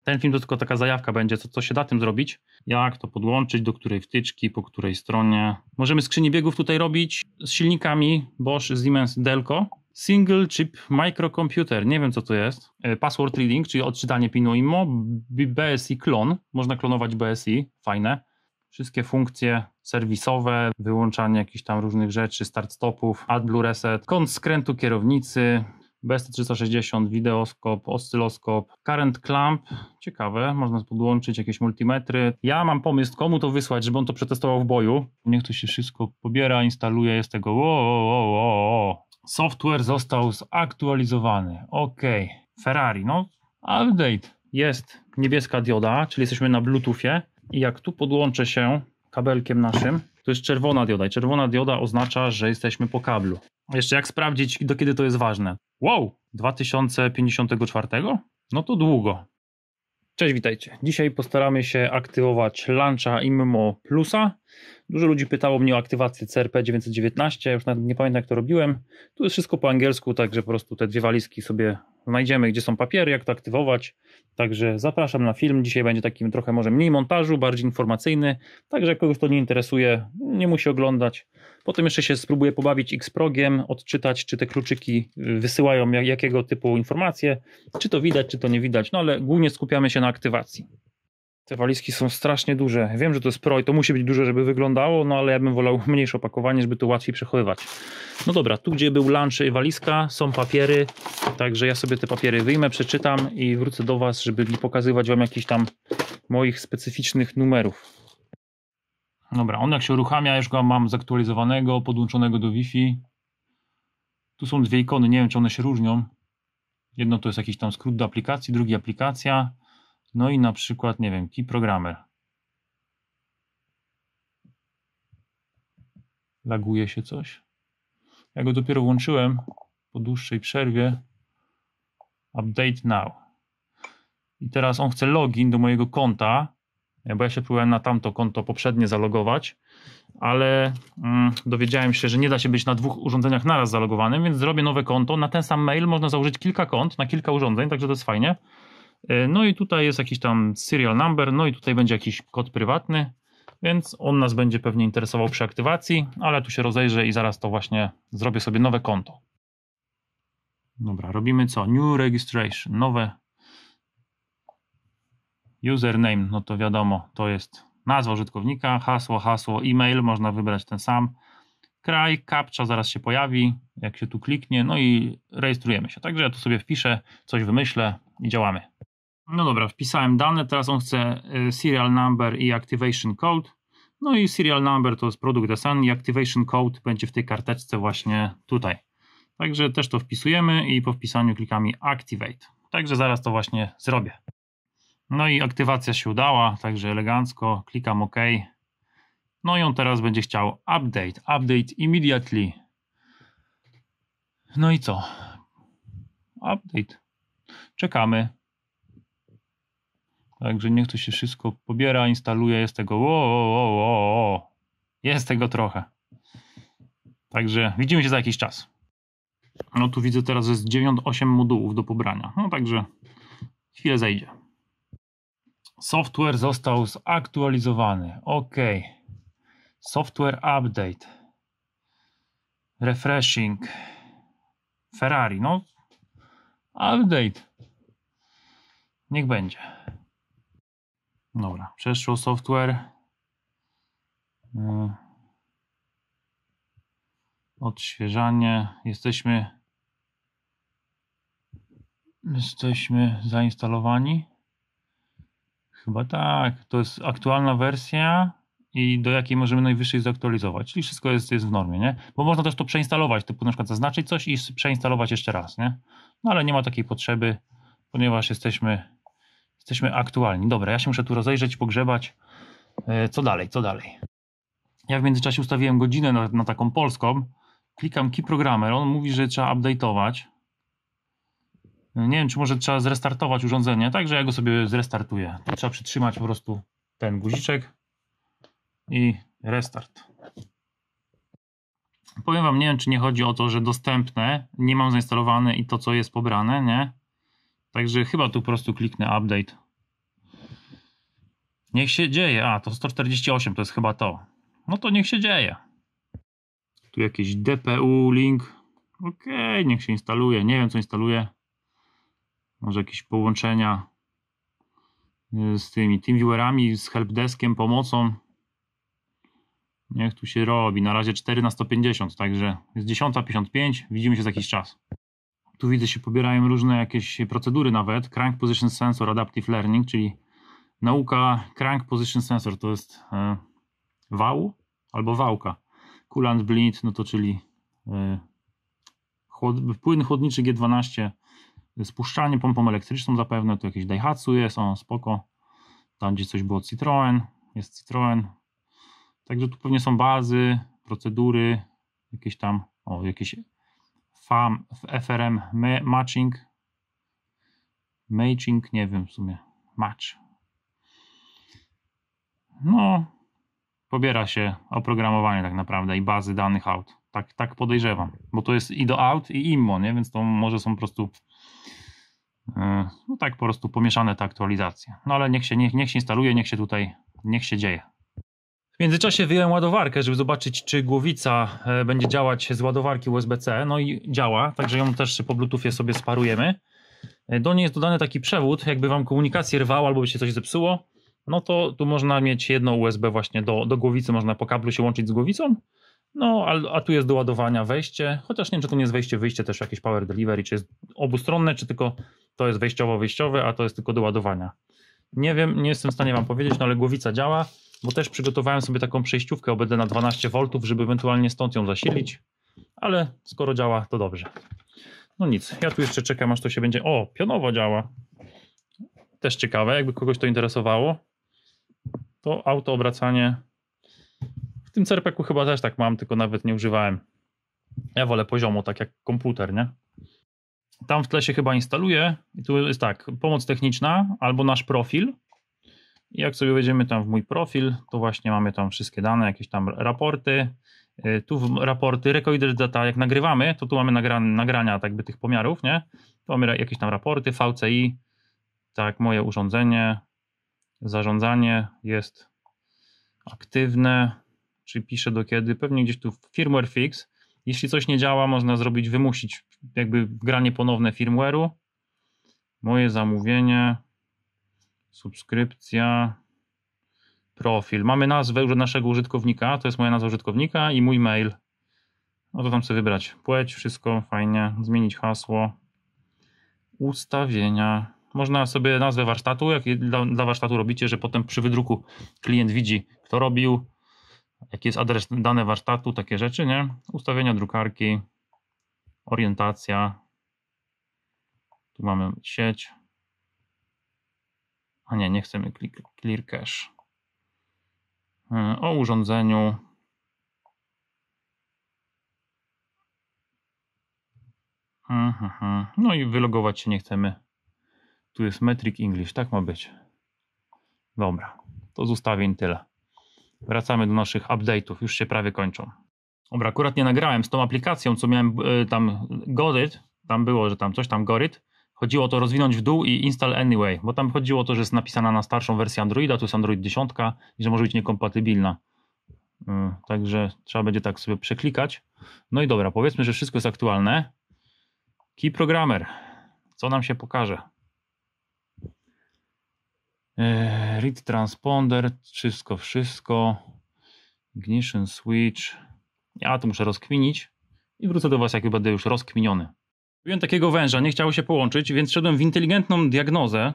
Ten film to tylko taka zajawka będzie, co się da tym zrobić, jak to podłączyć, do której wtyczki, po której stronie. Możemy skrzyni biegów tutaj robić z silnikami Bosch, Siemens, Delco. Single Chip Microcomputer, nie wiem co to jest. Password Reading, czyli odczytanie PIN-u IMO. BSI Clone, można klonować BSI, fajne. Wszystkie funkcje serwisowe, wyłączanie jakichś tam różnych rzeczy, start-stopów, AdBlue Reset, kąt skrętu kierownicy, BST360, wideoskop, oscyloskop, current clamp, ciekawe, można podłączyć jakieś multimetry. Ja mam pomysł, komu to wysłać, żeby on to przetestował w boju. Niech to się wszystko pobiera, instaluje, jest tego software został zaktualizowany. Ok, Ferrari, no update. Jest niebieska dioda, czyli jesteśmy na Bluetoothie i jak tu podłączę się kabelkiem naszym, to jest czerwona dioda i czerwona dioda oznacza, że jesteśmy po kablu. Jeszcze jak sprawdzić, do kiedy to jest ważne? Wow, 2054? No to długo. Cześć, witajcie. Dzisiaj postaramy się aktywować launcha IMMO Plusa. Dużo ludzi pytało mnie o aktywację CRP 919, już nawet nie pamiętam jak to robiłem. Tu jest wszystko po angielsku, także po prostu te dwie walizki sobie znajdziemy, gdzie są papiery, jak to aktywować. Także zapraszam na film. Dzisiaj będzie takim trochę może mniej montażu, bardziej informacyjny. Także jak kogoś to nie interesuje, nie musi oglądać. Potem jeszcze się spróbuję pobawić Xprogiem, odczytać, czy te kluczyki wysyłają jakiego typu informacje, czy to widać, czy to nie widać, no ale głównie skupiamy się na aktywacji. Te walizki są strasznie duże. Wiem, że to jest Pro i to musi być duże, żeby wyglądało, no ale ja bym wolał mniejsze opakowanie, żeby to łatwiej przechowywać. No dobra, tu gdzie był lunch i walizka, są papiery, także ja sobie te papiery wyjmę, przeczytam i wrócę do Was, żeby mi pokazywać Wam jakiś tam moich specyficznych numerów. Dobra, on jak się uruchamia, już go mam zaktualizowanego, podłączonego do Wi-Fi. Tu są dwie ikony, nie wiem czy one się różnią. Jedno to jest jakiś tam skrót do aplikacji, drugi aplikacja. No i na przykład, nie wiem, Key Programmer. Laguje się coś. Ja go dopiero włączyłem po dłuższej przerwie. Update now. I teraz on chce login do mojego konta, bo ja się próbowałem na tamto konto poprzednie zalogować, ale dowiedziałem się, że nie da się być na dwóch urządzeniach naraz zalogowanym, więc zrobię nowe konto. Na ten sam mail można założyć kilka kont na kilka urządzeń, także to jest fajnie. No i tutaj jest jakiś tam serial number, no i tutaj będzie jakiś kod prywatny, więc on nas będzie pewnie interesował przy aktywacji, ale tu się rozejrzę i zaraz to właśnie zrobię sobie nowe konto. Dobra, robimy co? New registration, nowe username, no to wiadomo, to jest nazwa użytkownika, hasło, e-mail, można wybrać ten sam. Kraj, captcha zaraz się pojawi, jak się tu kliknie, no i rejestrujemy się. Także ja tu sobie wpiszę, coś wymyślę i działamy. No dobra, wpisałem dane, teraz on chce serial number i activation code. No i serial number to jest produkt SN i activation code będzie w tej karteczce właśnie tutaj. Także też to wpisujemy i po wpisaniu klikamy activate. Także zaraz to właśnie zrobię. No i aktywacja się udała, także elegancko, klikam OK. No i on teraz będzie chciał update immediately. No i co? Update. Czekamy. Także niech to się wszystko pobiera, instaluje, jest tego jest tego trochę. Także widzimy się za jakiś czas. No tu widzę teraz, że jest 8 modułów do pobrania. No także chwilę zejdzie. Software został zaktualizowany. OK. Software update. Refreshing. Ferrari. No. Update. Niech będzie. Dobra, przeszło software. Odświeżanie. Jesteśmy zainstalowani. Chyba tak. To jest aktualna wersja i do jakiej możemy najwyższej zaktualizować. Czyli wszystko jest w normie, nie? Bo można też to przeinstalować, typu na przykład zaznaczyć coś i przeinstalować jeszcze raz, nie? No ale nie ma takiej potrzeby, ponieważ jesteśmy aktualni. Dobra, ja się muszę tu rozejrzeć, pogrzebać. Co dalej? Ja w międzyczasie ustawiłem godzinę na taką polską. Klikam Key Programmer. On mówi, że trzeba update'ować. Nie wiem, czy może trzeba zrestartować urządzenie. Także ja go sobie zrestartuję. To trzeba przytrzymać po prostu ten guziczek i restart. Powiem Wam, nie wiem, czy nie chodzi o to, że dostępne, nie mam zainstalowane i to, co jest pobrane, nie? Także chyba tu po prostu kliknę update. Niech się dzieje. A, to 148 to jest chyba to. No to niech się dzieje. Tu jakiś DPU link. Okej, niech się instaluje. Nie wiem co instaluje. Może jakieś połączenia z tymi TeamViewerami, z helpdeskiem, pomocą. Niech tu się robi. Na razie 4 na 150, także jest 10:55. Widzimy się za jakiś czas. Tu widzę się pobierają różne jakieś procedury nawet. Crank Position Sensor Adaptive Learning, czyli nauka Crank Position Sensor to jest wał albo wałka. Coolant Bleed, no to czyli płyn chłodniczy G12, spuszczanie pompą elektryczną zapewne, to jakieś Daihatsu jest, spoko. Tam gdzie coś było Citroen, jest Citroen. Także tu pewnie są bazy, procedury, jakieś tam, jakieś FRM matching, nie wiem w sumie, match. No, pobiera się oprogramowanie tak naprawdę i bazy danych aut. Tak podejrzewam, bo to jest i do aut i IMMO, nie? Więc to może są po prostu no tak po prostu pomieszane te aktualizacje. No ale niech się instaluje, niech się dzieje. W międzyczasie wyjąłem ładowarkę, żeby zobaczyć, czy głowica będzie działać z ładowarki USB-C. No i działa, także ją też po Bluetoothie sobie sparujemy. Do niej jest dodany taki przewód, jakby wam komunikację rwał albo by się coś zepsuło, no to tu można mieć jedno USB właśnie do głowicy, można po kablu się łączyć z głowicą. No, a tu jest do ładowania wejście, chociaż nie wiem, czy to nie jest wyjście też jakieś power delivery, czy jest obustronne, czy tylko to jest wyjściowe, a to jest tylko do ładowania. Nie wiem, nie jestem w stanie wam powiedzieć, no ale głowica działa, bo też przygotowałem sobie taką przejściówkę OBD na 12 V, żeby ewentualnie stąd ją zasilić, ale skoro działa, to dobrze. No nic, ja tu jeszcze czekam, aż to się będzie... O, pionowo działa. Też ciekawe, jakby kogoś to interesowało. To auto obracanie... W tym CRP-ku chyba też tak mam, tylko nawet nie używałem. Ja wolę poziomo, tak jak komputer, nie? Tam w tle się chyba instaluje i tu jest tak, pomoc techniczna albo nasz profil. I jak sobie wejdziemy tam w mój profil, to właśnie mamy tam wszystkie dane, jakieś tam raporty. Tu raporty, recorder data, jak nagrywamy, to tu mamy nagrania tak by tych pomiarów, nie? Tu mamy jakieś tam raporty, VCI, tak, moje urządzenie, zarządzanie jest aktywne, czyli piszę do kiedy, pewnie gdzieś tu firmware fix. Jeśli coś nie działa, można zrobić, wymusić jakby wgranie ponowne firmware'u. Moje zamówienie, subskrypcja, profil. Mamy nazwę naszego użytkownika, to jest moja nazwa użytkownika i mój mail. No to tam sobie wybrać płeć, wszystko fajnie, zmienić hasło, ustawienia. Można sobie nazwę warsztatu, jak dla warsztatu robicie, że potem przy wydruku klient widzi, kto robił, jaki jest adres, dane warsztatu, takie rzeczy, nie? Ustawienia drukarki, orientacja. Tu mamy sieć. A nie chcemy clear cache. O urządzeniu. No i wylogować się nie chcemy. Tu jest Metric English, tak ma być. Dobra, to z ustawień tyle. Wracamy do naszych update'ów, już się prawie kończą. Dobra, akurat nie nagrałem z tą aplikacją, co miałem tam Gorit, tam było, że tam coś tam Gorit. Chodziło o to rozwinąć w dół i install anyway, bo tam chodziło o to, że jest napisana na starszą wersję Androida, tu jest Android 10 i że może być niekompatybilna. Także trzeba będzie tak sobie przeklikać. No i dobra, powiedzmy, że wszystko jest aktualne. Key Programmer. Co nam się pokaże? Read Transponder, wszystko. Ignition Switch. Ja to muszę rozkminić i wrócę do was, jak będę już rozkminiony. Byłem takiego węża, nie chciało się połączyć, więc szedłem w inteligentną diagnozę,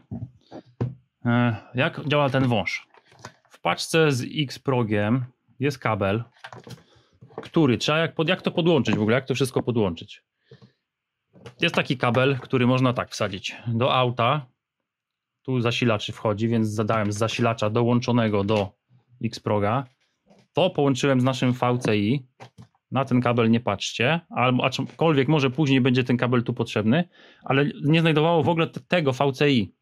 jak działa ten wąż. W paczce z X-Progiem jest kabel, który trzeba, jak to podłączyć w ogóle, jak to wszystko podłączyć. Jest taki kabel, który można tak wsadzić do auta. Tu zasilacz wchodzi, więc zadałem z zasilacza dołączonego do X-Proga. To połączyłem z naszym VCI. Na ten kabel nie patrzcie, albo aczkolwiek może później będzie ten kabel tu potrzebny, ale nie znajdowało w ogóle tego VCI.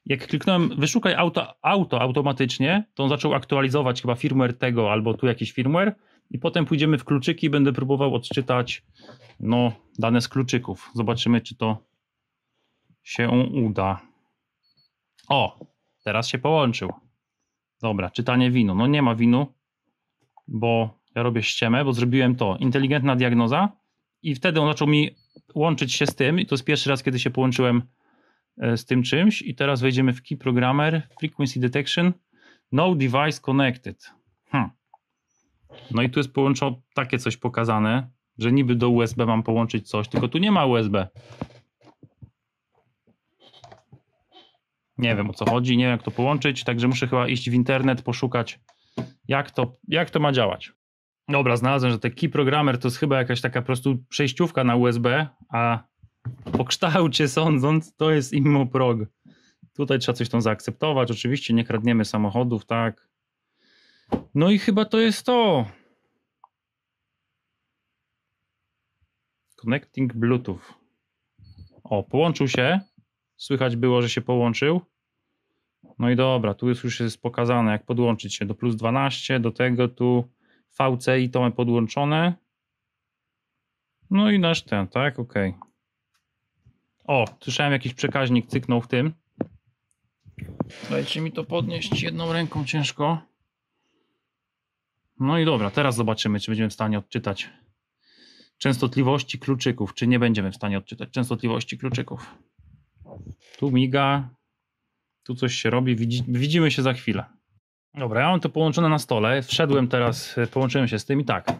Jak kliknąłem wyszukaj auto automatycznie, to on zaczął aktualizować chyba firmware tego, albo tu jakiś firmware i potem pójdziemy w kluczyki i będę próbował odczytać dane z kluczyków. Zobaczymy, czy to się uda. O, teraz się połączył. Dobra, czytanie winu. No nie ma winu, bo ja robię ściemę, bo zrobiłem to. Inteligentna diagnoza i wtedy on zaczął mi łączyć się z tym i to jest pierwszy raz, kiedy się połączyłem z tym czymś i teraz wejdziemy w Key Programmer, Frequency Detection, No Device Connected. No i tu jest połączone takie coś pokazane, że niby do USB mam połączyć coś, tylko tu nie ma USB. Nie wiem, o co chodzi, nie wiem, jak to połączyć, także muszę chyba iść w internet, poszukać, jak to ma działać. Dobra, znalazłem, że ten Key Programmer to jest chyba jakaś taka po prostu przejściówka na USB, a po kształcie sądząc, to jest IMMOPROG. Tutaj trzeba coś tam zaakceptować, oczywiście nie kradniemy samochodów, tak. No i chyba to jest to. Connecting Bluetooth. O, połączył się. Słychać było, że się połączył. No i dobra, tu już jest pokazane, jak podłączyć się do plus 12, do tego tu VCI to mamy podłączone. No i nasz ten, tak? Ok. O, słyszałem jakiś przekaźnik cyknął w tym. Dajcie mi to podnieść jedną ręką ciężko. No i dobra, teraz zobaczymy, czy będziemy w stanie odczytać częstotliwości kluczyków, czy nie będziemy w stanie odczytać częstotliwości kluczyków. Tu miga, tu coś się robi, widzimy się za chwilę. Dobra, ja mam to połączone na stole, wszedłem teraz, połączyłem się z tym i tak.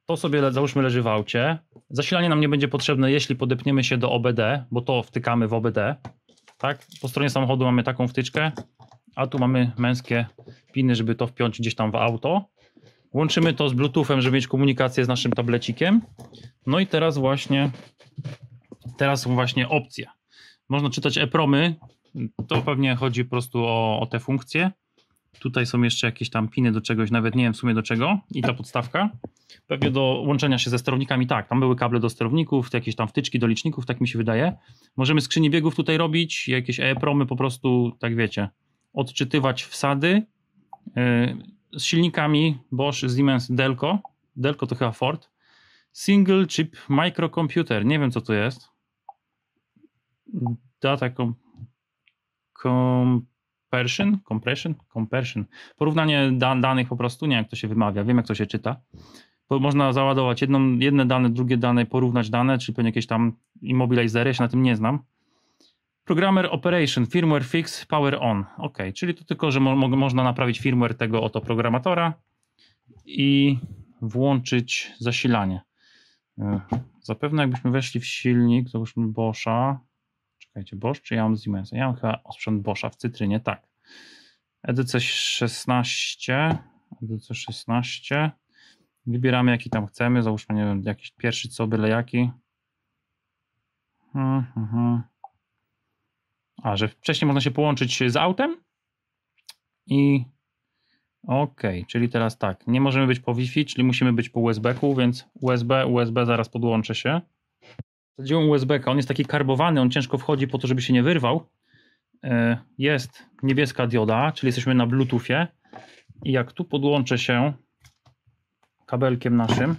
To sobie załóżmy leży w aucie. Zasilanie nam nie będzie potrzebne, jeśli podepniemy się do OBD, bo to wtykamy w OBD. Tak? Po stronie samochodu mamy taką wtyczkę, a tu mamy męskie piny, żeby to wpiąć gdzieś tam w auto. Łączymy to z Bluetoothem, żeby mieć komunikację z naszym tablecikiem. No i teraz są właśnie opcje. Można czytać EPROMy. To pewnie chodzi po prostu o te funkcje. Tutaj są jeszcze jakieś tam piny do czegoś, nawet nie wiem w sumie do czego. I ta podstawka. Pewnie do łączenia się ze sterownikami. Tak, tam były kable do sterowników, jakieś tam wtyczki do liczników, tak mi się wydaje. Możemy skrzyni biegów tutaj robić, jakieś EPROMy po prostu, tak wiecie, odczytywać wsady. Z silnikami Bosch, Siemens, Delco. Delco to chyba Ford. Single Chip Microcomputer. Nie wiem, co to jest. Data Compression. Porównanie danych po prostu. Nie wiem, jak to się wymawia. Wiem, jak to się czyta. Można załadować jedne dane, drugie dane, porównać dane, czyli pewnie jakieś tam immobilizery. Ja się na tym nie znam. Programmer Operation, Firmware Fix, Power On. Ok, czyli to tylko, że można naprawić firmware tego oto programatora i włączyć zasilanie. Zapewne jakbyśmy weszli w silnik, załóżmy Boscha. Czekajcie, Bosch czy ja mam Siemensa? Ja mam chyba sprzęt Boscha w cytrynie, tak. EDC 16. Wybieramy jaki tam chcemy, załóżmy, nie wiem, jakiś pierwszy co, byle jaki. A, że wcześniej można się połączyć z autem i czyli teraz tak, nie możemy być po Wi-Fi, czyli musimy być po USB-ku, więc USB, zaraz podłączę się. Zadziałem USB-ka, on jest taki karbowany, on ciężko wchodzi po to, żeby się nie wyrwał. Jest niebieska dioda, czyli jesteśmy na Bluetoothie i jak tu podłączę się kabelkiem naszym,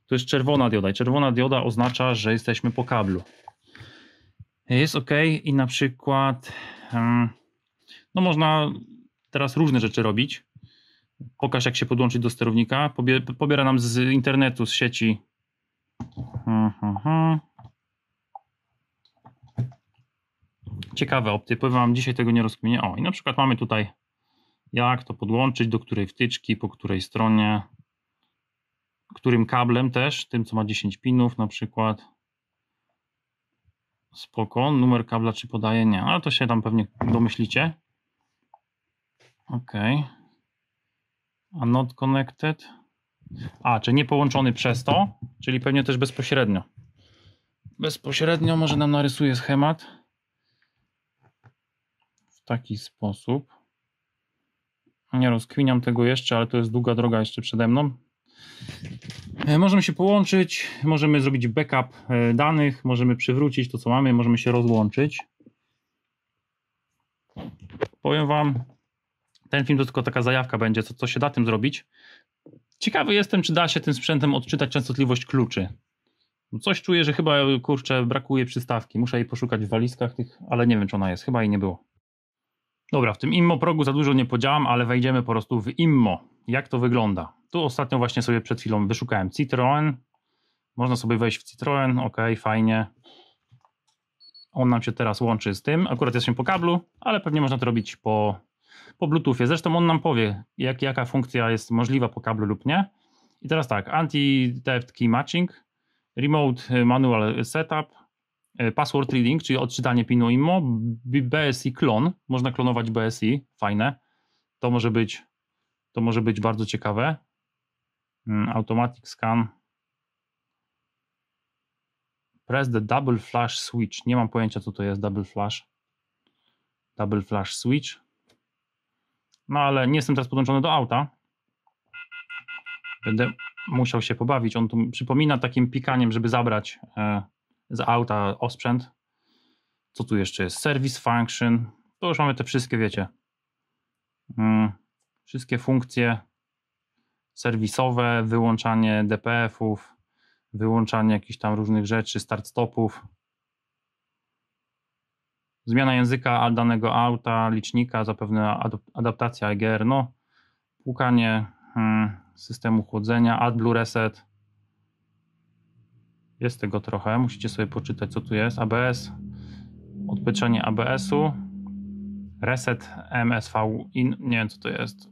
to jest czerwona dioda i czerwona dioda oznacza, że jesteśmy po kablu. Jest ok i na przykład no można teraz różne rzeczy robić. Pokaż, jak się podłączyć do sterownika. Pobiera nam z internetu, z sieci. Ciekawe opcje. Powiem wam, dzisiaj tego nie rozkminię. O, i na przykład mamy tutaj jak to podłączyć, do której wtyczki, po której stronie, którym kablem też, tym co ma 10 pinów na przykład. Spoko, numer kabla czy podaje? Nie, ale to się tam pewnie domyślicie. Ok. A not connected. A, czy nie połączony przez to, czyli pewnie też bezpośrednio. Bezpośrednio może nam narysuje schemat w taki sposób. Nie rozkminiam tego jeszcze, ale to jest długa droga jeszcze przede mną. Możemy się połączyć, możemy zrobić backup danych, możemy przywrócić to, co mamy, możemy się rozłączyć. Powiem wam, ten film to tylko taka zajawka będzie, co się da tym zrobić. Ciekawy jestem, czy da się tym sprzętem odczytać częstotliwość kluczy. Coś czuję, że chyba, kurczę, brakuje przystawki. Muszę jej poszukać w walizkach tych, ale nie wiem, czy ona jest. Chyba jej nie było. Dobra, w tym IMMO progu za dużo nie podziałam, ale wejdziemy po prostu w IMMO. Jak to wygląda? Tu ostatnio właśnie sobie przed chwilą wyszukałem Citroen. Można sobie wejść w Citroen, ok, fajnie. On nam się teraz łączy z tym. Akurat jesteśmy po kablu, ale pewnie można to robić po Bluetoothie. Zresztą on nam powie, jaka funkcja jest możliwa po kablu lub nie. I teraz tak, Anti-Theft Key Matching, Remote Manual Setup, Password Reading, czyli odczytanie pinu IMMO, BSI Clone, można klonować BSI, fajne. To może być bardzo ciekawe. Automatic Scan. Press the Double Flash Switch. Nie mam pojęcia, co to jest Double Flash. Double Flash Switch. No ale nie jestem teraz podłączony do auta. Będę musiał się pobawić. On tu przypomina takim pikaniem, żeby zabrać z auta osprzęt. Co tu jeszcze jest? Service Function. To już mamy te wszystkie, wiecie. Wszystkie funkcje serwisowe, wyłączanie DPF-ów, wyłączanie jakichś tam różnych rzeczy, start-stopów. Zmiana języka danego auta, licznika, zapewne adaptacja EGR, no, płukanie systemu chłodzenia, AdBlue Reset. Jest tego trochę, musicie sobie poczytać, co tu jest. ABS, odpyczenie ABS-u, Reset MSV, nie wiem, co to jest.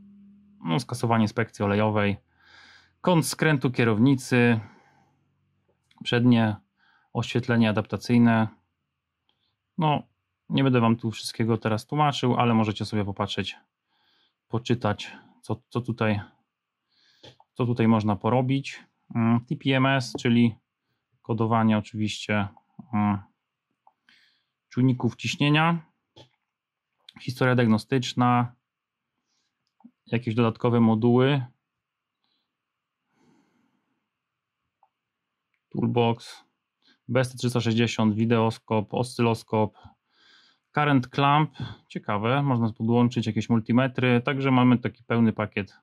No, skasowanie inspekcji olejowej, kąt skrętu kierownicy, przednie oświetlenie adaptacyjne. No, nie będę wam tu wszystkiego teraz tłumaczył, ale możecie sobie popatrzeć, poczytać, co tutaj można porobić. TPMS, czyli kodowanie oczywiście czujników ciśnienia, historia diagnostyczna, jakieś dodatkowe moduły, Toolbox, BST360, wideoskop, oscyloskop, Current Clamp, ciekawe, można podłączyć jakieś multimetry, także mamy taki pełny pakiet,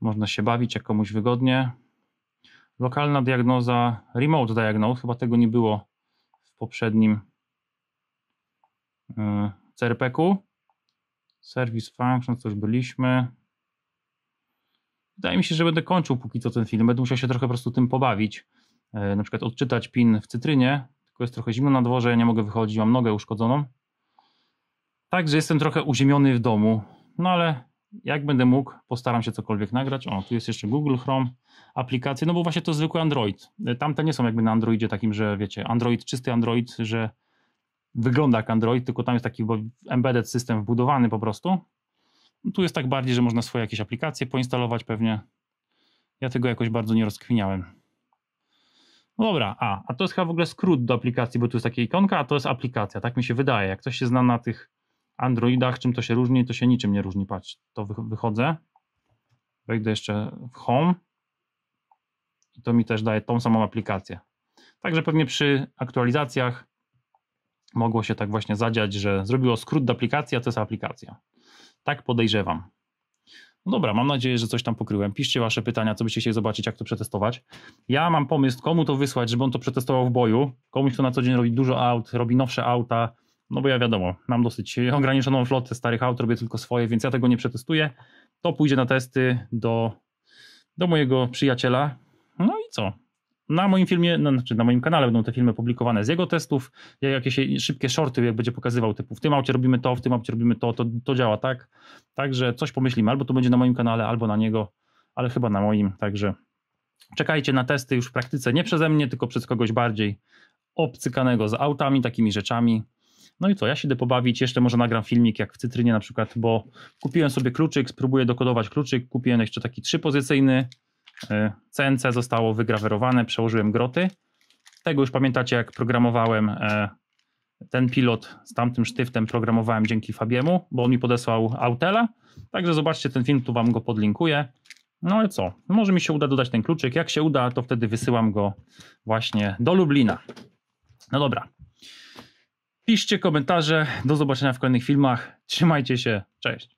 można się bawić jak komuś wygodnie. Lokalna diagnoza, Remote Diagnose, chyba tego nie było w poprzednim CRP-ku. Service Functions, to już byliśmy. Wydaje mi się, że będę kończył póki co ten film, będę musiał się trochę po prostu tym pobawić. Na przykład odczytać pin w cytrynie, tylko jest trochę zimno na dworze, ja nie mogę wychodzić, mam nogę uszkodzoną. Także jestem trochę uziemiony w domu, no ale jak będę mógł, postaram się cokolwiek nagrać. O, tu jest jeszcze Google Chrome, aplikacje, no bo właśnie to zwykły Android. Tamte nie są jakby na Androidzie takim, że wiecie, Android, czysty Android, że wygląda jak Android, tylko tam jest taki embedded system wbudowany po prostu. Tu jest tak bardziej, że można swoje jakieś aplikacje poinstalować pewnie. Ja tego jakoś bardzo nie rozkwiniałem. No dobra, a to jest chyba w ogóle skrót do aplikacji, bo tu jest taka ikonka, a to jest aplikacja, tak mi się wydaje. Jak ktoś się zna na tych Androidach, czym to się różni, to się niczym nie różni. Patrz, to wychodzę, wejdę jeszcze w Home i to mi też daje tą samą aplikację. Także pewnie przy aktualizacjach mogło się tak właśnie zadziać, że zrobiło skrót do aplikacji, a to jest aplikacja. Tak podejrzewam. No dobra, mam nadzieję, że coś tam pokryłem. Piszcie wasze pytania, co byście chcieli zobaczyć, jak to przetestować. Ja mam pomysł, komu to wysłać, żeby on to przetestował w boju. Komuś, kto na co dzień robi dużo aut, robi nowsze auta. No bo ja wiadomo, mam dosyć ograniczoną flotę starych aut, robię tylko swoje, więc ja tego nie przetestuję. To pójdzie na testy do mojego przyjaciela. No i co? Na moim filmie, na moim kanale będą te filmy publikowane z jego testów, jakieś szybkie shorty, jak będzie pokazywał, typu w tym aucie robimy to, w tym aucie robimy to działa tak. Także coś pomyślimy, albo to będzie na moim kanale, albo na niego, ale chyba na moim, także czekajcie na testy już w praktyce, nie przeze mnie, tylko przez kogoś bardziej obcykanego z autami, takimi rzeczami. No i co, ja się idę pobawić, jeszcze może nagram filmik jak w Cytrynie na przykład, bo kupiłem sobie kluczyk, spróbuję dokodować kluczyk, kupiłem jeszcze taki 3-pozycyjny, CNC zostało wygrawerowane, przełożyłem groty. Tego już pamiętacie, jak programowałem ten pilot z tamtym sztywtem, programowałem dzięki Fabiemu, bo on mi podesłał Autela. Także zobaczcie ten film, tu wam go podlinkuję. No i co? Może mi się uda dodać ten kluczyk. Jak się uda, to wtedy wysyłam go właśnie do Lublina. No dobra. Piszcie komentarze. Do zobaczenia w kolejnych filmach. Trzymajcie się. Cześć.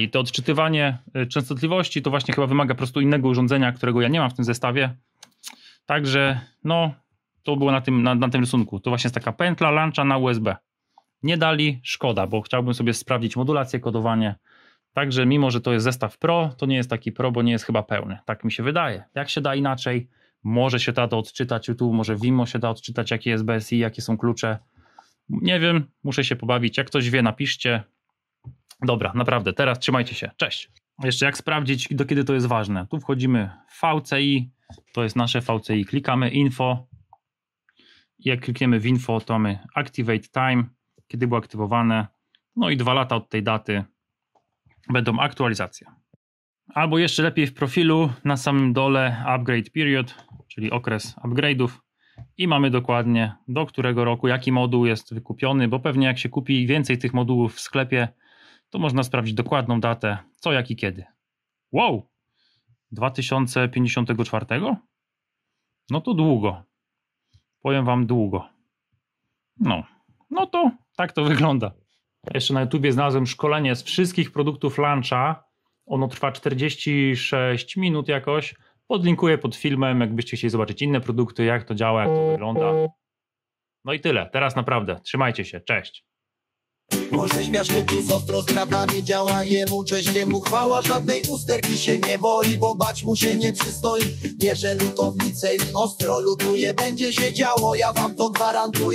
I to odczytywanie częstotliwości to właśnie chyba wymaga po prostu innego urządzenia, którego ja nie mam w tym zestawie. Także no, to było na tym rysunku. To właśnie jest taka pętla launcha na USB. Nie dali, szkoda, bo chciałbym sobie sprawdzić modulację, kodowanie. Także mimo, że to jest zestaw Pro, to nie jest taki Pro, bo nie jest chyba pełny. Tak mi się wydaje. Jak się da inaczej? Może się da to odczytać YouTube, może Vimo się da odczytać, jakie jest BSI, jakie są klucze. Nie wiem, muszę się pobawić. Jak ktoś wie, napiszcie. Dobra, naprawdę, teraz trzymajcie się. Cześć. Jeszcze jak sprawdzić, do kiedy to jest ważne. Tu wchodzimy w VCI, to jest nasze VCI. Klikamy Info. Jak klikniemy w Info, to mamy Activate Time, kiedy było aktywowane. No i 2 lata od tej daty będą aktualizacje. Albo jeszcze lepiej w profilu na samym dole Upgrade Period, czyli okres upgrade'ów i mamy dokładnie do którego roku, jaki moduł jest wykupiony, bo pewnie jak się kupi więcej tych modułów w sklepie, to można sprawdzić dokładną datę, co, jak i kiedy. Wow! 2054? No to długo. Powiem wam długo. No to tak to wygląda. Jeszcze na YouTubie znalazłem szkolenie z wszystkich produktów Launcha. Ono trwa 46 minut jakoś. Podlinkuję pod filmem, jakbyście chcieli zobaczyć inne produkty, jak to działa, jak to wygląda. No i tyle. Teraz naprawdę. Trzymajcie się. Cześć. Może śmieszny plus ostro skradanie działa jemu, cześć jemu chwała, żadnej usterki się nie boi, bo bać mu się nie przystoi. Bierze lutownicę i ostro lutuje, będzie się działo, ja wam to gwarantuję.